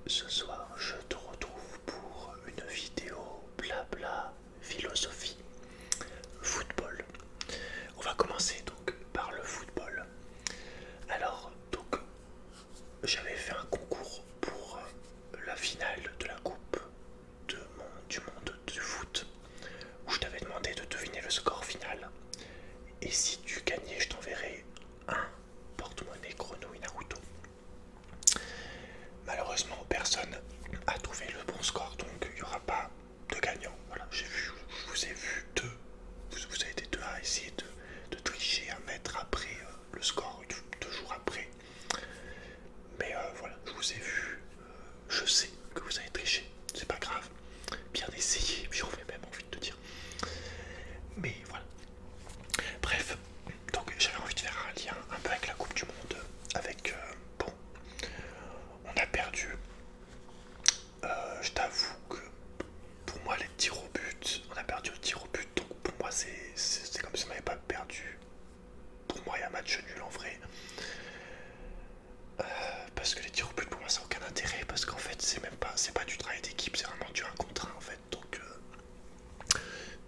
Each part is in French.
Ce soir, je te retrouve pour une vidéo blabla philosophie football. On va commencer donc par le football. Alors, donc, j'avais fait un concours pour la finale de la Coupe du monde du foot où je t'avais demandé de deviner le score final. Et si tu gagnais, je t'enverrais un porte-monnaie Grenouille Naruto. Malheureusement, personne a trouvé le bon score, donc il n'y aura pas de gagnant. Voilà, je vous ai vu deux. Vous avez été deux à essayer de tricher, à mettre après le score, 2 jours après. Mais voilà, je vous ai vu. Je sais que vous avez triché, c'est pas grave. Bien essayé, j'aurais même envie de te dire. Mais voilà. Bref, donc j'avais envie de faire un lien un peu avec la Coupe du Monde, avec bon, on a perdu. Je t'avoue que pour moi les tirs au but, on a perdu au tir au but, donc pour moi c'est comme si on n'avait pas perdu. Pour moi il y a un match nul en vrai. Parce que les tirs au but pour moi ça n'a aucun intérêt, parce qu'en fait c'est pas du travail d'équipe, c'est vraiment du 1 contre 1 en fait, donc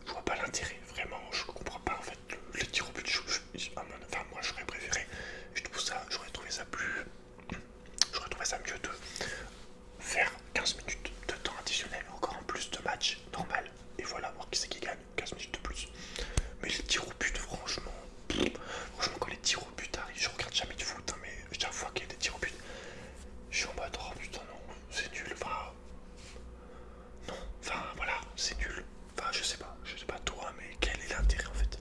je vois pas l'intérêt, vraiment je comprends pas en fait les tirs au but, enfin moi j'aurais préféré, j'aurais trouvé ça mieux de faire 15 minutes de temps additionnel, encore en plus de match normal, et voilà, voir qui c'est qui gagne, 15 minutes de plus. Mais les tirs au but, franchement, quand les tirs au but arrivent, je regarde jamais de foot, hein, mais chaque fois qu'il y a des tirs au but, je suis en mode, oh putain, non, c'est nul, enfin, non, enfin, voilà, c'est nul. Enfin, je sais pas toi, mais quel est l'intérêt en fait?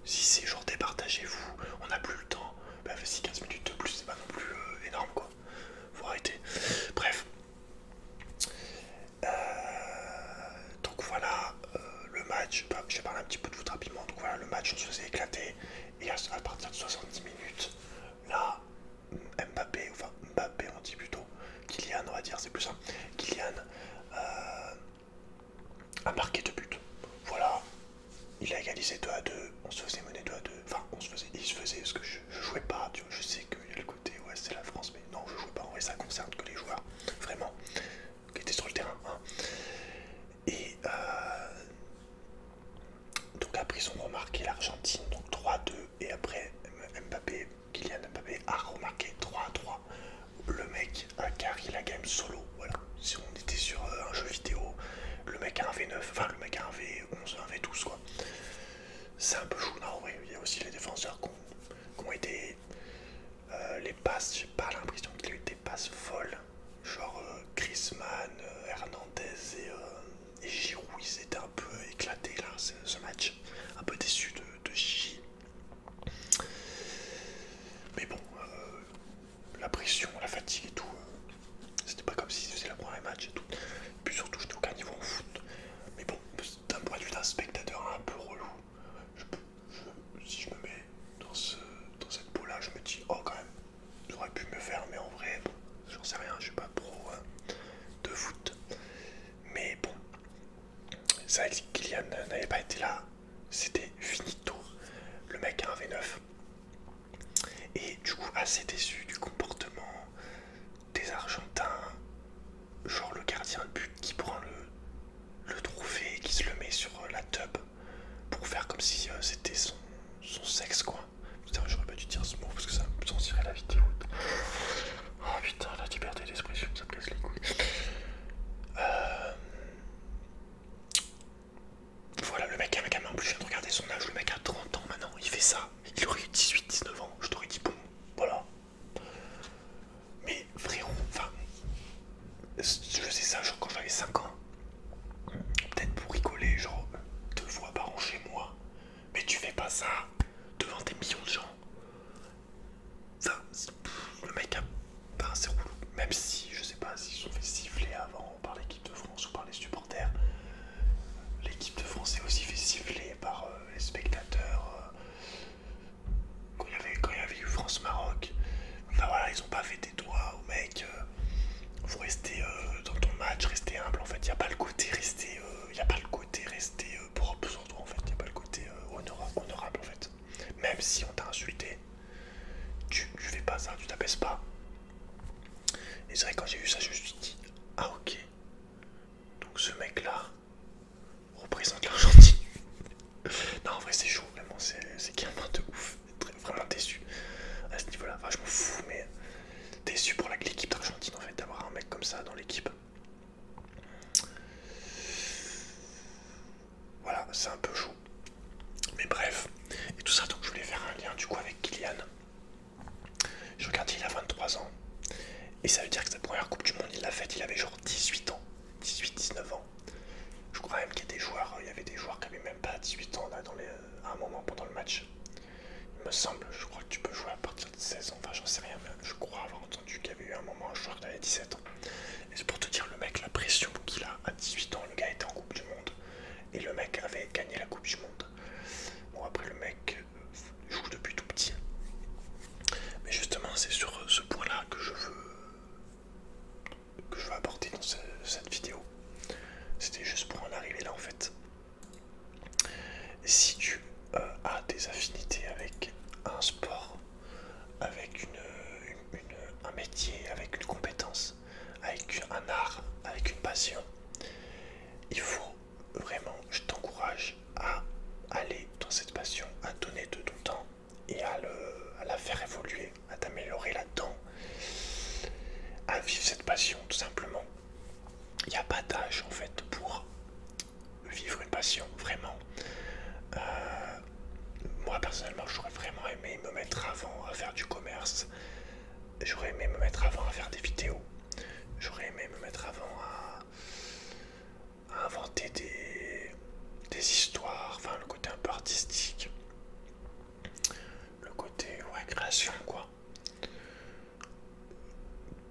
Si c'est genre départagez-vous, on n'a plus le temps, bah vas-y, 15 minutes de plus, c'est pas non plus énorme quoi. Faut arrêter. Bref. Donc voilà, le match, bah, je vais parler un petit peu de foot rapidement. Donc voilà, le match on se faisait éclater. Et à partir de 70 minutes, là, Mbappé, enfin Mbappé on dit plutôt, Kylian on va dire, c'est plus ça. Kylian a marqué 2 buts. Voilà, il a égalisé 2-2, on se faisait mener 2-2. Enfin, il se faisait parce que je jouais pas, tu vois, je sais qu'il y a le côté, ouais, c'est la France, mais non, je jouais pas, en vrai, ça concerne que les joueurs, vraiment, qui étaient sur le terrain. Hein. Et donc après, ils ont remarqué l'Argentine, donc 3-2, et après, Kylian Mbappé a remarqué 3-3. Le mec a carry la game solo, voilà. Si on était sur un jeu vidéo, le mec a un V9, enfin le mec a un V11, un V12 quoi. C'est un peu chou, non, oui, il y a aussi les défenseurs qui ont été les passes, j'ai pas l'impression qu'il y a eu des passes folles. Genre Griezmann, Hernandez et Giroud, ils étaient un peu éclatés là, ce match. Un peu déçu de Gigi. Mais bon, la pression, la fatigue et tout, c'était pas comme s'ils faisaient le premier match et tout. Puis surtout, j'étais aucun niveau en foot. Mais bon, d'un point de vue d'un spectateur un peu relou, si je me mets dans cette peau-là, je me dis, oh quand même, j'aurais pu me faire, mais en vrai, bon, j'en sais rien, je suis pas pro de foot. Mais bon, c'est vrai que si Kylian n'avait pas été là, c'était finito. Le mec a un V9. Et du coup, assez déçu du comportement des Argentins. Genre le gardien de but qui prend le trophée et qui se le met sur la tub pour faire comme si c'était son sexe quoi. Putain, j'aurais pas dû dire ce mot parce que ça me censurerait la vidéo. Oh putain, la liberté d'expression, ça me casse les couilles. Voilà, le mec a quand même, en plus je viens de regarder son âge, le mec a 30 ans maintenant, il fait ça. Il aurait eu 18-19 ans, je t'aurais dit bon, voilà. Mais frérot, enfin, je faisais ça genre quand j'avais 5 ans. Peut-être pour rigoler, genre 2 fois par an chez moi. Mais tu fais pas ça devant des millions de gens. Ça, le mec a. Enfin, c'est relou. Même si, je sais pas s'ils se sont fait siffler avant par l'équipe de France ou par les supporters. L'équipe de France est aussi fait siffler par les spectateurs. Quand il y avait eu France-Maroc. Enfin voilà, ils ont pas fait des doigts au mec. Faut rester dans ton match, rester humble. En fait, il n'y a pas le côté rester. Y a pas le côté rester propre sur toi en fait. Il n'y a pas le côté honorable en fait. Même si on t'a insulté, tu fais pas ça, tu t'abaisses pas. Et c'est vrai, quand j'ai vu ça, je me suis dit, ah ok, donc ce mec-là représente l'Argentine. Non, en vrai, c'est chaud, vraiment, c'est carrément de ouf. Vraiment déçu à ce niveau-là. Enfin, je m'en fous, mais déçu pour l'équipe d'Argentine, en fait, d'avoir un mec comme ça dans l'équipe. Voilà, c'est un peu chaud. Mais bref, et tout ça, donc je voulais faire un lien du coup avec Kylian. Je regardais, il a 23 ans. Et ça veut dire que sa première Coupe du Monde, il l'a faite, il avait genre 18 ans. 18-19 ans. Je crois même qu'il y a des joueurs, il y avait des joueurs qui avaient même pas 18 ans là, à un moment pendant le match. Il me semble, je crois que tu peux jouer à partir de 16 ans. Enfin, j'en sais rien, mais je crois avoir entendu qu'il y avait eu un moment un joueur qui avait 17 ans. Et c'est pour te dire, le mec, la pression qu'il a à 18 ans, le gars était en Coupe du Monde. Et le mec avait gagné la Coupe du Monde. Bon, après, le mec joue depuis tout petit. Mais justement, c'est sur ce point-là que je veux apporter dans cette vidéo. C'était juste pour en arriver là, en fait. Si tu as des affinités avec un sport, avec un métier, avec une compétence, avec un art, avec une passion, il faut vraiment, je t'encourage à aller dans cette passion, à donner de ton temps et à la faire évoluer, à t'améliorer là-dedans, à vivre cette passion tout simplement. Il n'y a pas d'âge en fait pour vivre une passion, vraiment. Moi personnellement, j'aurais vraiment aimé me mettre avant à faire du commerce, j'aurais aimé me mettre avant à faire des vidéos, j'aurais aimé me mettre avant à inventer des histoires, enfin le côté un peu artistique, le côté ouais, création quoi.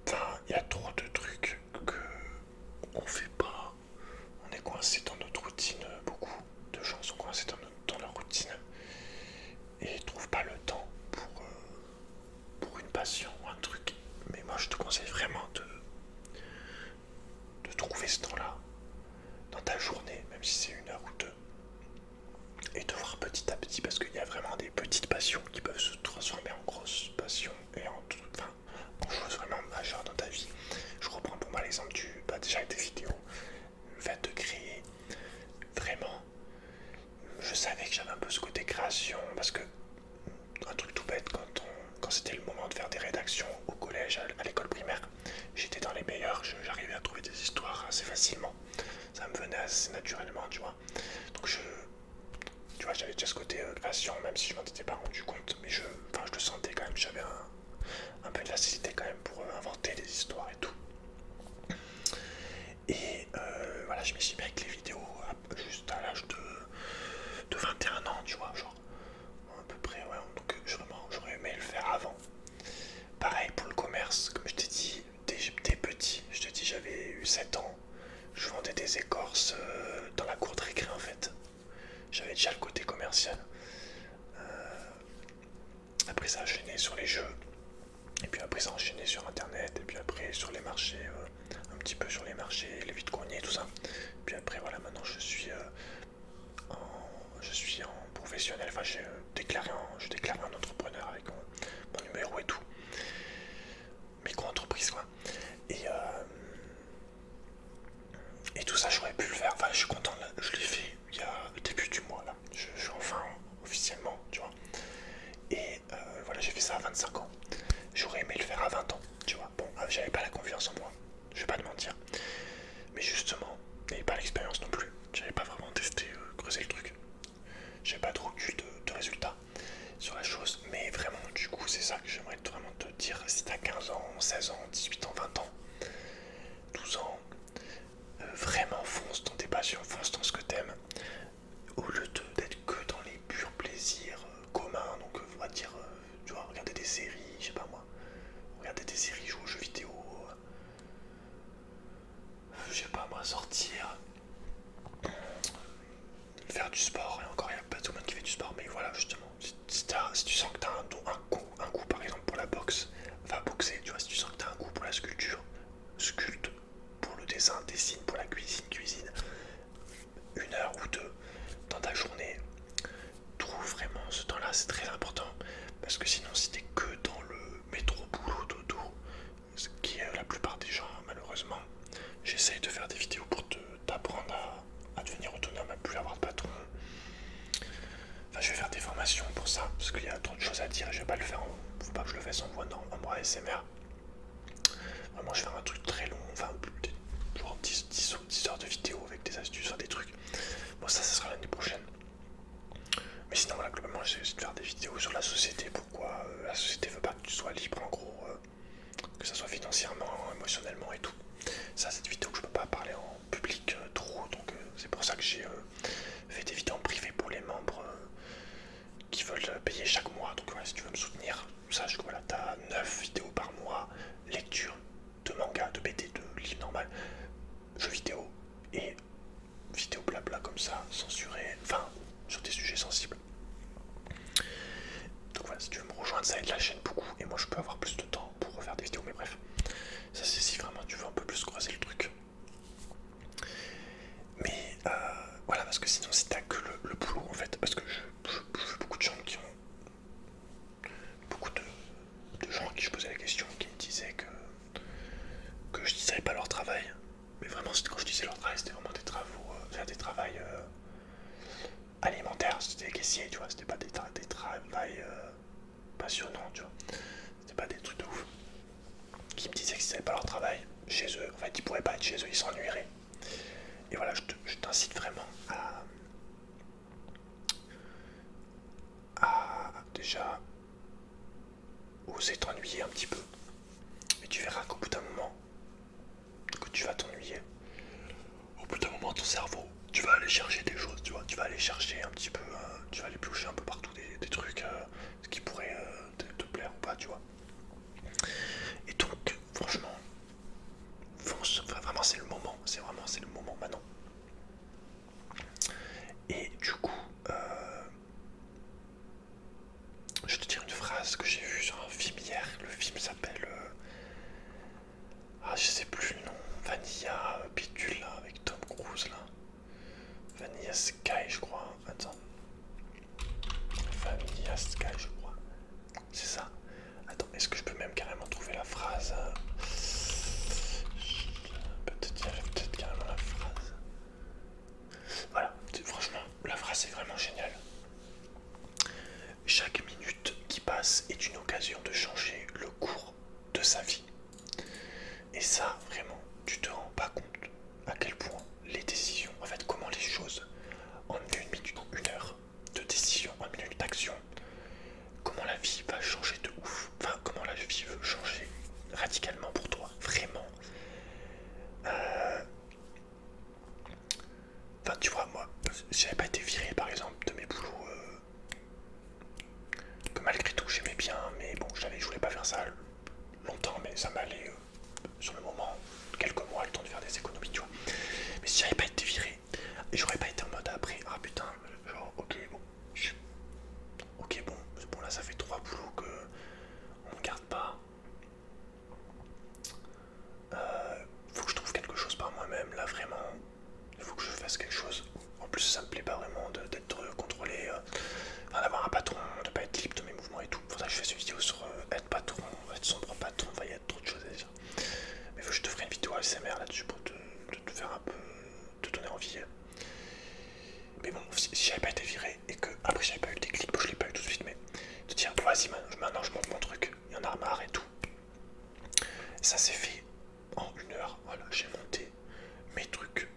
Enfin, il y a trop de trucs que on fait pas, on est coincé dans notre routine, beaucoup de gens sont coincés dans leur routine et trouvent pas le temps pour une passion ou un truc. Mais moi je te conseille vraiment de trouver ce temps-là dans ta journée, même si c'est 1 heure ou 2, et de voir petit à petit, parce qu'il y a vraiment des petites passions qui peuvent se transformer en grosses passions et en choses vraiment majeures dans ta vie. Je reprends pour moi l'exemple déjà avec des vidéos, le fait de créer, vraiment, je savais que j'avais un peu ce côté création, parce que un truc tout bête, quand c'était le moment de faire des rédactions au collège, à l'école primaire, j'étais dans les meilleurs, j'arrivais à trouver des histoires assez facilement, ça me venait assez naturellement, tu vois. Donc tu vois, j'avais déjà ce côté création, même si je m'en étais pas rendu compte, mais je le sentais quand même, j'avais un peu de facilité quand même pour inventer des histoires et tout. Et voilà, je m'y suis mis avec les vidéos juste à l'âge de 21 ans, tu vois, genre à peu près, ouais. Donc j'aurais aimé le faire avant. Pareil pour le commerce, comme je t'ai dit, dès petit, je te dis, j'avais eu 7 ans, je vendais des écorces dans la cour de récré en fait. J'avais déjà le côté commercial. Après ça a enchaîné sur les jeux, et puis après ça a enchaîné sur internet, et puis après sur les marchés, un petit peu sur les marchés, les vide-greniers, tout ça. Puis après voilà, maintenant je suis en professionnel, enfin je déclaré un entrepreneur avec mon numéro et tout. Micro-entreprise quoi. Et tout ça j'aurais pu le faire, enfin je suis content, là, je l'ai fait il y a le début du mois là. Je suis enfin officiellement, tu vois. Et voilà, j'ai fait ça à 25 ans. J'aurais aimé le faire à 20 ans, tu vois. Bon, j'avais pas la confiance en moi, je vais pas te mentir. Mais justement, j'avais pas l'expérience non plus. J'avais pas vraiment testé, creusé le truc. J'avais pas trop eu de résultats sur la chose. Mais vraiment, du coup, c'est ça que j'aimerais vraiment te dire. Si t'as 15 ans, 16 ans, 18 ans, 20 ans, 12 ans, vraiment fonce dans tes passions, fonce dans ce que t'aimes. Au lieu d'être que dans les purs plaisirs communs, donc on va dire, tu vois, regarder des séries, je sais pas moi, regarder des séries, jouer aux jeux vidéo, je sais pas moi, sortir, faire du sport, et encore il n'y a pas tout le monde qui fait du sport, mais voilà justement, si tu sens que tu as un goût par exemple pour la boxe, va boxer, tu vois, si tu sens que tu as un goût pour la sculpture, sculpte, pour le dessin, dessine, pour la cuisine, 1 heure ou 2 dans ta journée, trouve vraiment ce temps-là, c'est très important, parce que sinon si t'es que dans le métro, boulot, dodo, ce qui est la plupart faut pas que je le fasse en voix ASMR. Vraiment, je vais faire un truc très long, enfin, genre 10 heures de vidéo avec des astuces, enfin des trucs. Bon, ça sera l'année prochaine. Mais sinon, voilà, globalement, j'essaie de faire des vidéos sur la société, pourquoi la société veut pas que tu sois libre, en gros, que ça soit financièrement, émotionnellement et tout. Ça, cette vidéo que je peux pas parler en public trop, donc c'est pour ça que j'ai fait des vidéos en privé pour les membres qui veulent payer chaque mois. Donc voilà, si tu veux me soutenir, sache que voilà, t'as 9 vidéos par mois, lecture de manga, de BD, de livres normal, jeux vidéo et vidéos blabla comme ça, censurées, enfin, sur des sujets sensibles. Donc voilà, si tu veux me rejoindre, ça aide la chaîne beaucoup et moi je peux avoir plus de temps pour refaire des vidéos, mais bref, ça c'est si vraiment tu veux un peu plus creuser le truc. Mais voilà, parce que sinon si t'as que le boulot en fait, parce que je vois beaucoup de gens qui ont beaucoup de gens à qui je posais la question qui me disaient que je disais pas leur travail, mais vraiment quand je disais leur travail c'était vraiment des travaux, faire des travails alimentaires, c'était des caissiers, tu vois, c'était pas des travails passionnants, tu vois, c'était pas des trucs de ouf, qui me disaient que c'était pas leur travail chez eux, en fait ils pourraient pas être chez eux, ils s'ennuieraient. Et voilà, je t'incite vraiment à déjà oser t'ennuyer un petit peu. Et tu verras qu'au bout d'un moment, que tu vas t'ennuyer, au bout d'un moment, ton cerveau, tu vas aller chercher des choses, tu vois, tu vas aller chercher un petit peu, tu vas aller piocher un peu partout des trucs qui pourraient te plaire ou pas, tu vois. Et donc, franchement, fonce, enfin, vraiment c'est le moment, c'est le moment maintenant. Et du coup, je vais te dire une phrase que j'ai vue sur un film hier. Le film s'appelle je sais plus le nom, Vanilla Bidule là, avec Tom Cruise là. Vanilla Sky je crois. Attends. Vanilla Sky je crois. C'est ça. Attends, est-ce que je peux même carrément trouver la phrase? Peut-être carrément la phrase. Voilà, franchement, la phrase est vraiment géniale. Chaque minute qui passe est une occasion de changer le cours de sa vie. Et ça, vraiment, tu te rends pas compte à quel point les décisions, en fait, comment les choses, en une minute, en une heure de décision, en une minute d'action, comment la vie va changer de ouf. Enfin, comment la vie veut changer radicalement pour toi, vraiment. Enfin, tu vois, moi, si j'avais pas été viré, par exemple, de mes boulots, que malgré tout j'aimais bien, mais bon, je voulais pas faire ça longtemps, mais ça m'allait sur le moment, quelques mois, le temps de faire des économies, tu vois. Mais si j'avais pas été viré, et j'aurais pas été en mode après, ah putain, genre, ok, bon, c'est bon, là, ça fait 3 boulots que on me garde pas. Faut que je trouve quelque chose par moi-même, là, vraiment. Il faut que je fasse quelque chose. En plus, ça me plaît pas vraiment d'être contrôlé, enfin, d'avoir un patron, de pas être libre de mes mouvements et tout. Faudrait que je fasse une vidéo sur être patron, être son propre patron, enfin, il y a trop de choses à dire. Mais je te ferai une vidéo ASMR là-dessus pour te faire un peu, te donner envie. Mais bon, si j'avais pas été viré et que après j'avais pas eu le déclic, je l'ai pas eu tout de suite, mais de dire vas-y maintenant je monte mon truc, il y en a marre et tout. Ça s'est fait en une heure, voilà, j'ai monté mes trucs,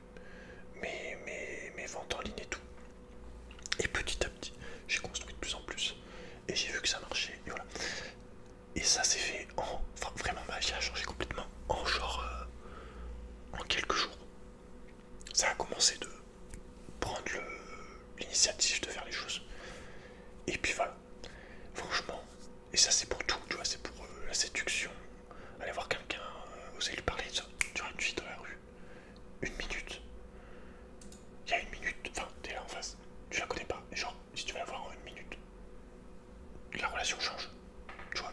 mes ventes en ligne et tout. Et petit à petit, j'ai construit de plus en plus. Et j'ai vu que ça marchait, et voilà. Et ça s'est fait en... Enfin, vraiment, ma vie a changé complètement en genre... en quelques jours. Ça a commencé de prendre l'initiative de faire les choses. Et puis voilà. Franchement. Et ça, c'est pour tout, tu vois. C'est pour la séduction. Aller voir quelqu'un, oser lui parler de ça. Tu vois, une fille dans la rue. Une minute. Il y a une minute. Enfin, t'es là en face. Tu la connais pas. Et genre, si tu vas la voir en une minute, la relation change. Tu vois,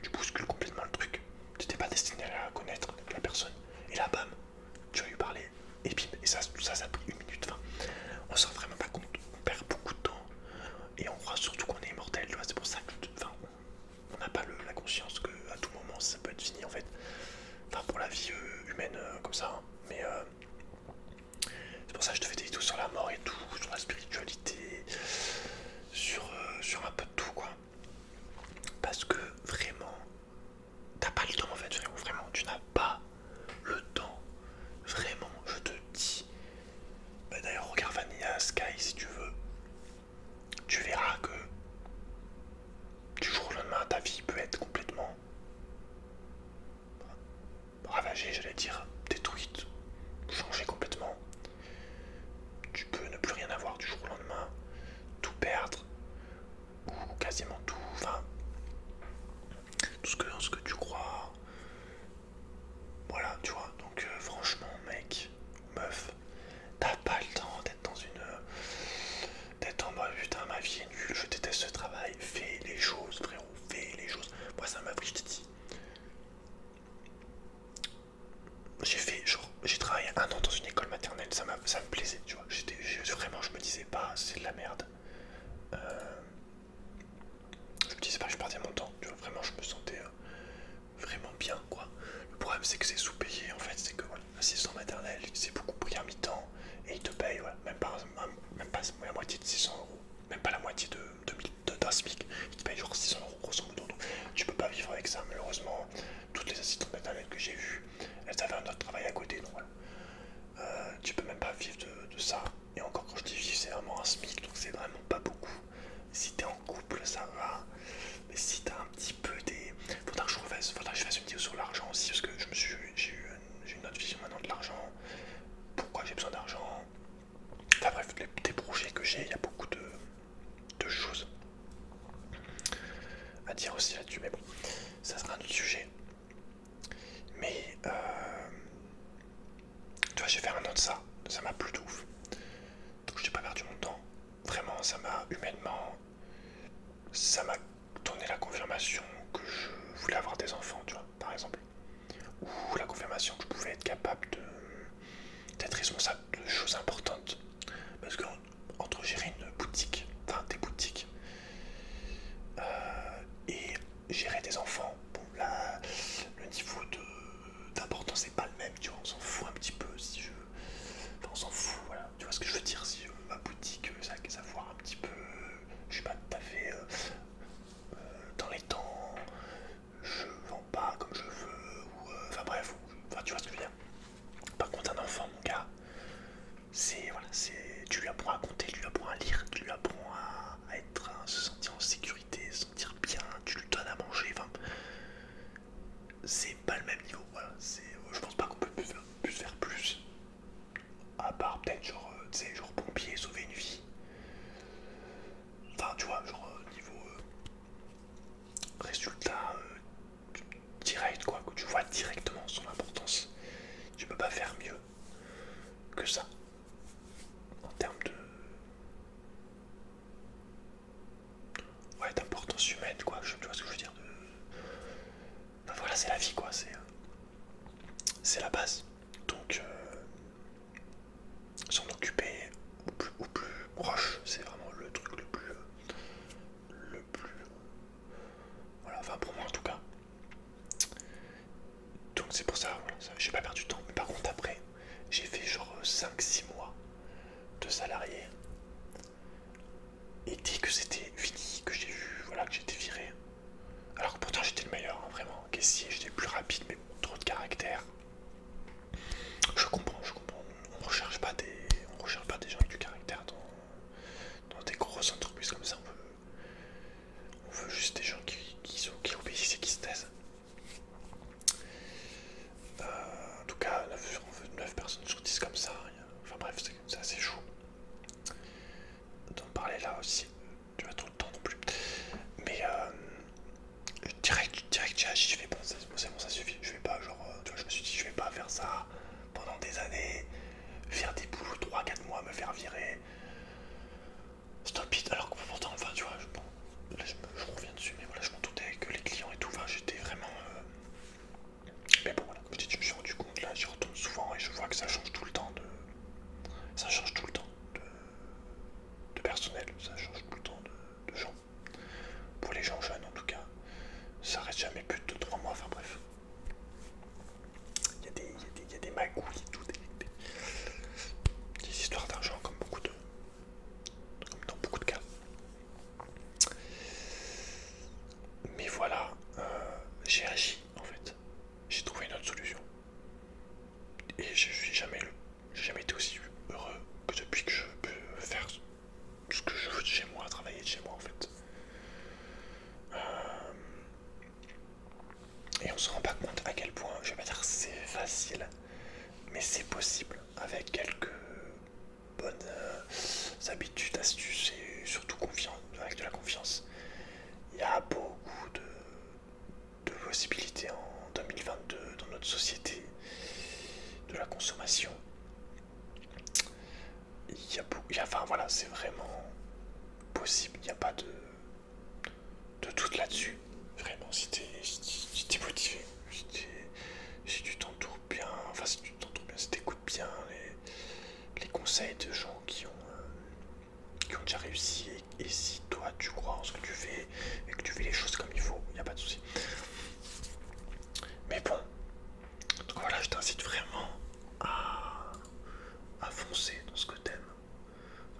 tu bouscules complètement le truc. Tu n'étais pas destiné à la connaître, la personne. Et là, bam, tu vas lui parler. Et bim, et ça a pris une minute. Enfin, on se rend vraiment pas compte. On perd beaucoup de temps. Et on croit surtout qu'on est immortel. Tu vois, c'est pour ça que, enfin, on n'a pas la conscience qu'à tout moment ça peut être fini en fait. Enfin, pour la vie humaine comme ça. Hein. Mais c'est pour ça que je te fais des vidéos sur la mort et tout, sur la spiritualité, sur un peu de tout quoi. en ce que tu crois. Voilà, tu vois. Donc franchement, mec ou meuf, t'as pas le temps d'être dans une... d'être en mode putain ma vie est nulle, je déteste ce travail. Fais les choses, frérot, fais les choses. Moi ça m'a pris, je te dis. J'ai fait, genre, j'ai travaillé 1 an dans une école maternelle, ça me plaisait, tu vois. Vraiment, je me disais pas, c'est de la merde. Je me disais pas, je perdais mon temps, tu vois. Vraiment, je me sentais vraiment bien, quoi. Le problème, c'est que c'est sous-payé, en fait. C'est que, voilà, assistant maternelle, c'est beaucoup pris à mi-temps et ils te payent, voilà, même pas la moitié de 600 €, même pas la moitié d'un SMIC. Ils te payent genre 600 € grosso modo. Donc, tu peux pas vivre avec ça, malheureusement. Toutes les assistantes maternelles que j'ai vues, elles avaient un autre travail à côté, donc voilà. Tu peux même pas vivre de ça. Et encore, quand je dis vivre, c'est vraiment un SMIC, donc c'est vraiment pas beaucoup. Si t'es en couple, ça va. Mais si t'as un petit peu des... faudra que je fasse une vidéo sur l'argent aussi, parce que j'ai une autre vision maintenant de l'argent. Pourquoi j'ai besoin d'argent. Enfin bref, des projets que j'ai, il y a beaucoup de choses à dire aussi là-dessus. Mais bon, ça sera un autre sujet. Mais tu vois, j'ai fait 1 an de ça m'a plu de ouf. Donc j'ai pas perdu mon temps. Vraiment, ça m'a humainement, ça m'a donné la confirmation que je voulais avoir des enfants, tu vois, par exemple. Ou la confirmation que je pouvais être capable d'être responsable de choses importantes. Parce que entre gérer une boutique, enfin des boutiques, et gérer des enfants, bon là, le niveau d'importance n'est pas le même, tu vois, on s'en fout un petit peu si je... Enfin, on s'en fout, voilà, tu vois ce que je veux dire, si ma boutique, ça a savoir un petit peu, je suis pas tout à fait dans les temps, je vends pas comme je veux, ou enfin bref, enfin tu vois ce que je veux dire. Par contre, un enfant, mon gars, c'est, voilà, c'est, tu lui apprends à compter, tu lui apprends à lire, tu lui apprends à être, à se sentir en sécurité, se sentir bien, tu lui donnes à manger, enfin, c'est pas le même niveau, voilà, c'est, je pense pas qu'on peut plus faire plus, à part peut-être genre, tu sais, genre pompier, sauver une vie, enfin, tu vois, genre niveau résultat direct, quoi, que tu vois directement son importance, tu peux pas faire mieux que ça, en termes de... ouais, d'importance humaine, quoi, tu vois ce que je veux dire, enfin, voilà, c'est la vie, quoi, c'est la base, donc s'en occuper au plus proche, c'est vraiment le truc le plus, voilà, enfin pour moi en tout cas. Donc c'est pour ça, voilà, j'ai pas perdu de temps. Mais par contre après, j'ai fait genre 5-6 mois de salarié. Et dès que c'était fini, que j'ai vu, voilà, que j'étais viré. Alors que pourtant j'étais le meilleur, hein, vraiment. Caissier, j'étais le plus rapide, mais trop de caractère. Je comprends, je comprends. On recherche pas des gens avec du caractère dans des grosses entreprises comme ça. On veut juste des gens qui obéissent et qui se taisent. En tout cas, 9 personnes sur 10 comme ça. Enfin bref, c'est assez chaud d'en parler là aussi. Tu vas trop le temps non plus. Mais direct j'ai agi, je fais bon, c'est bon, ça suffit. Je vais pas, genre, tu vois, je me suis dit, je vais pas faire ça pendant des années, faire des boulots 3-4 mois, me faire virer. Stop it, alors que pourtant, enfin, tu vois, bon, là, je reviens dessus, mais voilà, je m'en doutais que les clients et tout, enfin, j'étais vraiment. Mais bon, voilà, comme je dis, je me suis rendu compte, là, j'y retourne souvent et je vois que ça change tout le temps ça change tout le temps de personnel, ça change tout le temps de gens. Pour les gens jeunes, en tout cas, ça reste jamais plus de 3 mois, enfin bref. Il y a des magouilles et tout, des histoires d'argent comme dans beaucoup de cas. Mais voilà, j'ai agi en fait. J'ai trouvé une autre solution. Et j'ai jamais été aussi heureux que depuis que je peux faire ce que je veux de chez moi, travailler de chez moi en fait. Et on se rend pas compte à quel point, je vais pas dire c'est facile, mais c'est possible avec quelques bonnes habitudes, astuces et surtout confiance, avec de la confiance. Il y a beaucoup de possibilités en 2022 dans notre société de la consommation. Enfin voilà, c'est vraiment possible, il n'y a pas de doute là-dessus. Vraiment, si t'es motivé, si tu t'entoures bien, enfin si tu t'entoures bien, si t'écoutes bien les conseils de gens qui ont déjà réussi, et si toi tu crois en ce que tu fais et que tu fais les choses comme il faut, il n'y a pas de souci. Mais bon, donc voilà, je t'incite vraiment à foncer dans ce que t'aimes,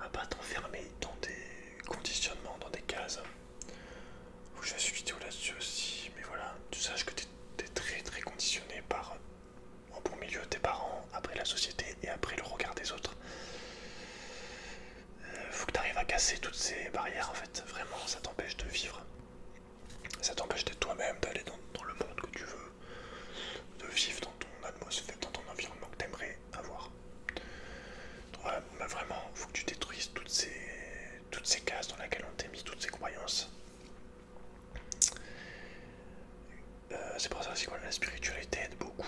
à pas t'enfermer dans des conditionnements, dans des cases. Faut que je fasse une vidéo là-dessus aussi, mais voilà, tu saches que t'es très très conditionné par, en bon milieu, tes parents, après la société et après le regard des autres. Faut que tu arrives à casser toutes ces barrières en fait, vraiment, ça t'empêche de vivre. Ça t'empêche d'être toi-même, d'aller dans le monde que tu veux, de vivre dans ton atmosphère, dans ton environnement que tu aimerais avoir. Donc voilà, bah vraiment, faut que tu détruises toutes ces cases dans lesquelles on t'a mis, toutes ces croyances. C'est pour ça aussi que la spiritualité aide beaucoup.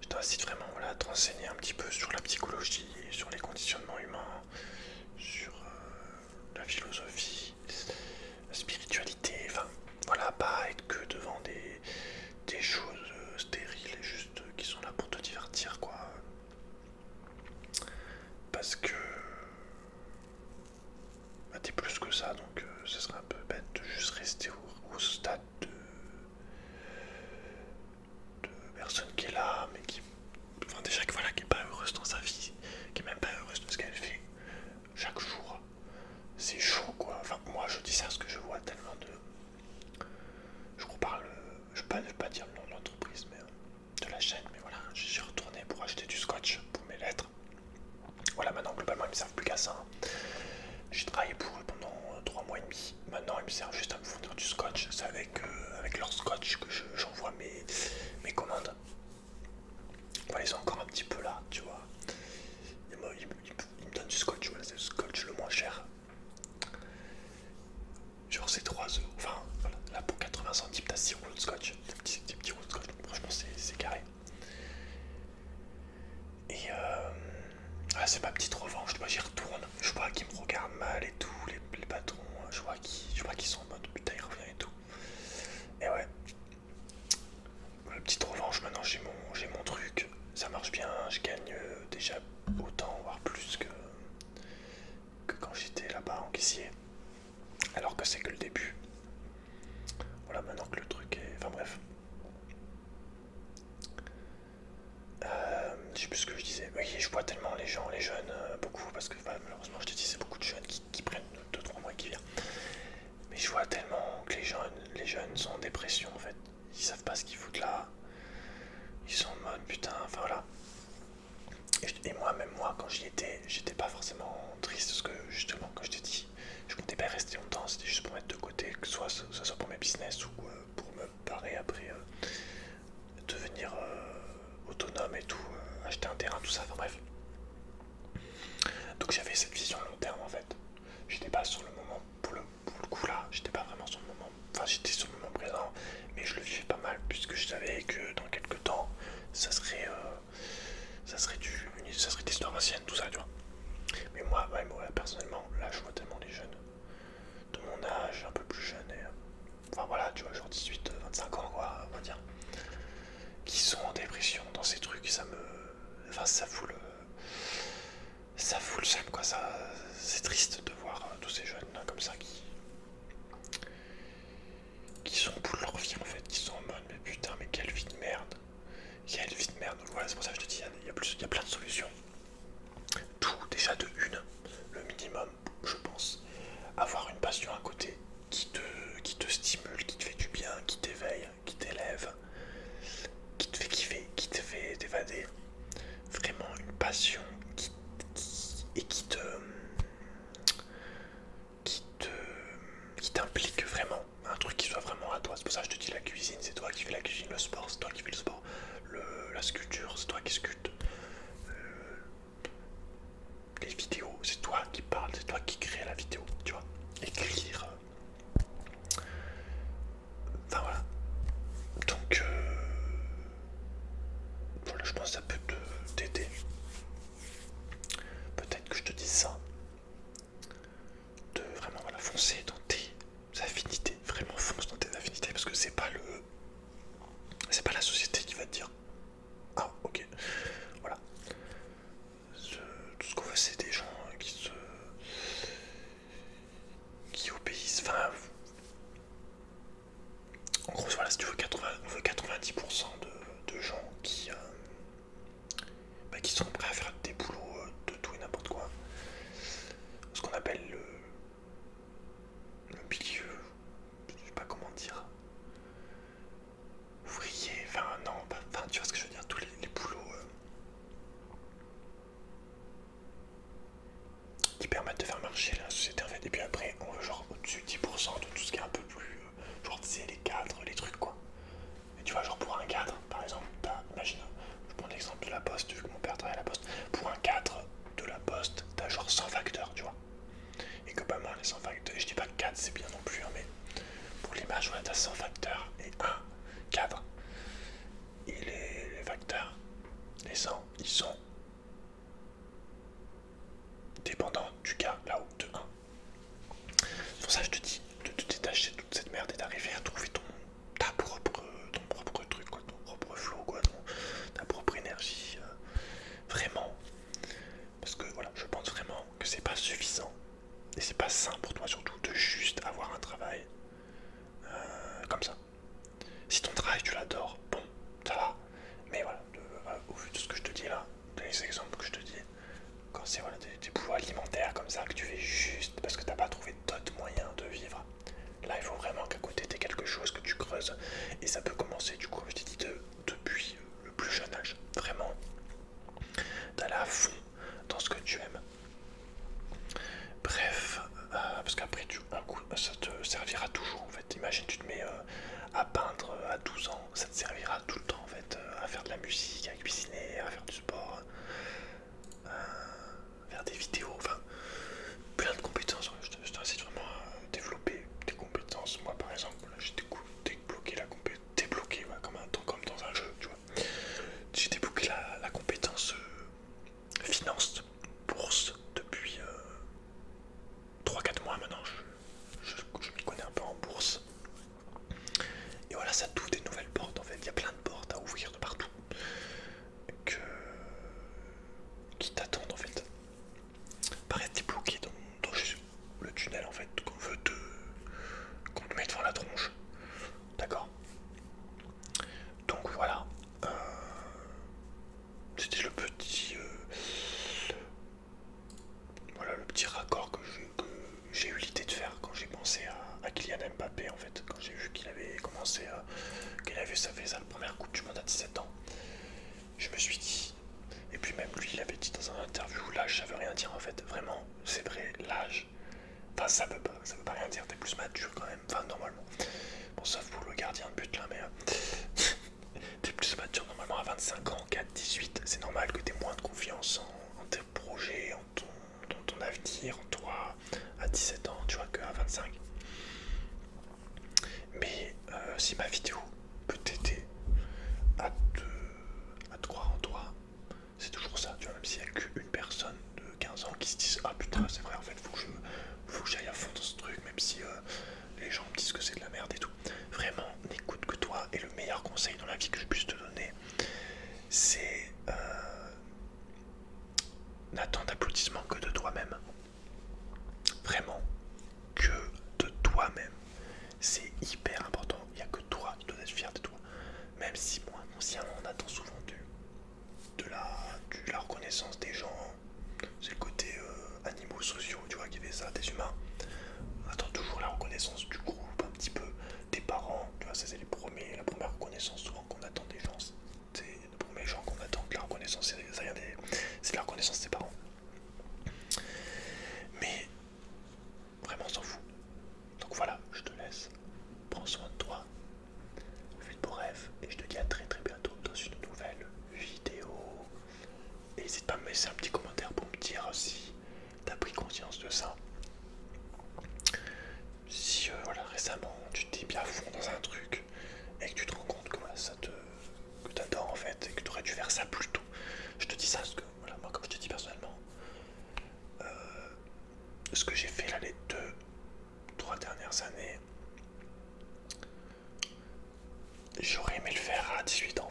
Je t'incite vraiment à te renseigner un petit peu sur la psychologie, sur les conditionnements humains, sur la philosophie, la spiritualité, enfin voilà, pas être que devant des choses stériles et juste qui sont là pour te divertir quoi. Parce que bah, t'es plus que ça, donc ce serait un peu bête de juste rester au stade de personne qui est là, mais qui, enfin déjà que voilà, qui est pas heureuse dans sa vie, qui est même pas heureuse de ce qu'elle fait chaque jour. C'est chaud quoi. Enfin moi je dis ça parce que je vois tellement de, je reparle, je vais pas dire le nom de l'entreprise, mais de la chaîne, mais voilà, j'ai retourné pour acheter du scotch pour mes lettres. Voilà, maintenant globalement ils me servent plus qu'à ça. J'ai travaillé pour eux pendant 3 mois et demi. Maintenant ils me servent juste à me fournir du scotch. C'est avec leur scotch que j'envoie mes commandes. Voilà, ils sont encore un petit peu là, tu vois. Ils me donnent du scotch, voilà, c'est le scotch le moins cher. Genre c'est 3 euros. Enfin voilà, là pour 80 centimes t'as 6 rouleaux de scotch. Des petits rouleaux de scotch, donc franchement c'est carré. Et c'est ma petite revanche, tu vois, j'y retourne. Je vois qu'ils me regardent mal et tout, les patrons, je vois qu'ils sont en mode putain il revient et tout. Et ouais. La petite revanche, maintenant j'ai mon truc, ça marche bien, je gagne déjà autant, voire plus que quand j'étais là-bas en caissier. Alors que c'est que le début. Voilà, maintenant que le truc est... Enfin bref. Je sais plus ce que je disais. Oui, je vois tellement les gens, les jeunes, beaucoup, parce que bah, malheureusement je te dis c'est beaucoup de jeunes qui prennent 2-3 mois et qui viennent. Mais je vois tellement que les jeunes sont en dépression en fait. Ils savent pas ce qu'ils foutent là. Ils sont en mode putain, enfin voilà. Et moi, même moi, quand j'y étais, j'étais pas forcément triste parce que justement, comme je t'ai dit, je comptais pas rester longtemps, c'était juste pour mettre de côté, que soit ça soit pour mes business ou pour me barrer après, devenir autonome et tout, acheter un terrain, tout ça, enfin bref. Donc j'avais cette vision long terme en fait. J'étais pas sur le moment, pour le coup là, j'étais pas vraiment sur le moment, enfin j'étais sur le moment présent, mais je le vivais pas mal puisque je savais que dans quelques temps, ça serait des histoires anciennes, tout ça, tu vois. Mais moi, personnellement, là je vois tellement les jeunes de mon âge, un peu plus jeunes, et, enfin voilà, tu vois, genre 18, 25 ans, quoi, on va dire, qui sont en dépression dans ces trucs, ça me. Enfin, ça fout le seum, quoi, c'est triste de voir tous ces jeunes là comme ça qui sont pour leur vie en fait, qui sont en mode, mais putain, mais quelle vie de merde. Quelle vie de merde. Donc voilà, c'est pour ça que je te dis, il y a plein de solutions. Tout, déjà de une, le minimum, je pense, avoir une passion à côté qui te stimule, qui te fait du bien, qui t'éveille, qui t'élève, qui te fait kiffer, qui te fait t'évader. Vraiment une passion qui t'implique vraiment, un truc qui soit vraiment à toi. C'est pour ça que je te dis la cuisine, c'est toi qui fais la cuisine, le sport, c'est toi qui fais le sport, la sculpture, c'est toi qui sculptes, les vidéos, c'est toi qui parles, c'est toi qui crée la vidéo, tu vois. foncer dans tes affinités, vraiment fonce dans tes affinités, parce que c'est pas la société qui va te dire ah ok, voilà. Tout ce qu'on veut c'est des gens qui obéissent, enfin en gros voilà, si tu veux on veut 90% de gens qui sont prêts à faire des boulots de tout et n'importe quoi, ce qu'on appelle le milieu, je sais pas comment dire, ouvrier, enfin non, enfin tu vois ce que je veux dire, tous les boulots qui permettent de faire marcher la société en fait. Et puis après on veut genre au-dessus de 10% de tout ce qui est un peu plus genre tu sais les cadres, les trucs quoi. Et tu vois genre pour un cadre par exemple, imagine, je prends l'exemple de la poste vu que mon père travaille à la poste, pour un cadre de la poste t'as genre 100 facteurs tu vois. Et globalement les 100 facteurs, et je dis pas que 4 c'est bien non plus hein, mais pour l'image voilà t'as 100 facteurs et un cadre. Et les facteurs, les 100, ils sont dépendants du cas là-haut de 1. C'est pour ça que je te dis de te détacher de toute cette merde et d'arriver à trouver ton propre truc, quoi, ton propre flow, quoi, ta propre énergie. Vraiment. Parce que voilà, je pense vraiment que c'est pas suffisant. Et c'est pas sain pour toi surtout de juste avoir un travail comme ça. Si ton travail tu l'adores, bon, ça va. Mais voilà, au vu de ce que je te dis là, les exemples que je te dis, quand c'est voilà, des boulots alimentaires comme ça que tu fais juste parce que t'as pas trouvé d'autres moyens de vivre, là il faut vraiment qu'à côté t'aies quelque chose que tu creuses. Et ça peut commencer du coup, comme je t'ai dit, depuis le plus jeune âge. Vraiment, d'aller à fond dans ce que tu aimes. Bref, parce qu'après un coup, ça te servira toujours en fait. Imagine tu te mets à peindre à 12 ans, ça te servira tout le temps en fait, à faire de la musique, à cuisiner, à faire du sport, faire des vidéos, enfin plein de compétences. Je t'incite vraiment à développer des compétences. Moi par exemple, j'ai débloqué débloqué ouais, comme dans un jeu, tu vois. J'ai débloqué la compétence finance, bourse depuis 3-4 mois maintenant. Je m'y connais un peu en bourse. Et voilà, ça t'ouvre des nouvelles portes en fait. Il y a plein de portes à ouvrir de partout qui t'attendent en fait. Paraît t'es bloqué dans le tunnel en fait qu'on te met devant la tronche. D'accord. Donc voilà. C'était le petit raccord que j'ai eu l'idée de faire quand j'ai pensé à Kylian Mbappé en fait. Quand j'ai vu qu'il avait fait sa première Coupe du Monde à 17 ans. Je me suis dit, et puis même lui il avait dit dans un interview, l'âge ça veut rien dire en fait, vraiment, c'est vrai, l'âge, enfin ça veut pas rien dire, t'es plus mature quand même, enfin normalement, bon sauf pour le gardien de but là, mais t'es plus mature normalement à 25 ans qu'à 18, c'est normal que t'aies moins de confiance en tes projets, dans ton avenir, en toi, à 17 ans, tu vois, qu'à 25. Mais si ma vidéo peut t'aider à te croire en toi, c'est toujours ça, tu vois, même s'il n'y a qu'une personne de 15 ans qui se dise ah putain c'est vrai en fait faut que j'aille à fond dans ce truc, même si les gens me disent que c'est de la merde et tout. Vraiment, n'écoute que toi, et le meilleur conseil dans la vie que je puisse te donner, c'est n'attends d'applaudissements que de toi-même. Vraiment, que de toi-même. C'est hyper important, il n'y a que toi qui dois être fier de toi. Même si moi, inconsciemment, on attend souvent de la reconnaissance des gens. C'est le côté animaux sociaux, tu vois, qui fait ça, des humains. On attend toujours la reconnaissance du groupe, un petit peu, des parents, tu vois, ça c'est la première reconnaissance souvent qu'on attend des gens. C'est les premiers gens qu'on attend de la reconnaissance, c'est la reconnaissance des parents. Mais vraiment on s'en fout. Donc voilà, je te laisse. Prends soin de toi. Fais de beaux rêves. Et je te dis à très très bientôt dans une nouvelle vidéo. Et n'hésite pas à me laisser un petit commentaire pour me dire si t'as pris conscience de ça. Si voilà, récemment tu t'es bien à fond dans un truc et que tu te rends compte que voilà, que t'adores en fait et que tu aurais dû faire ça plus tôt. Je te dis ça parce que voilà, moi comme je te dis personnellement, dernières années. J'aurais aimé le faire à 18 ans.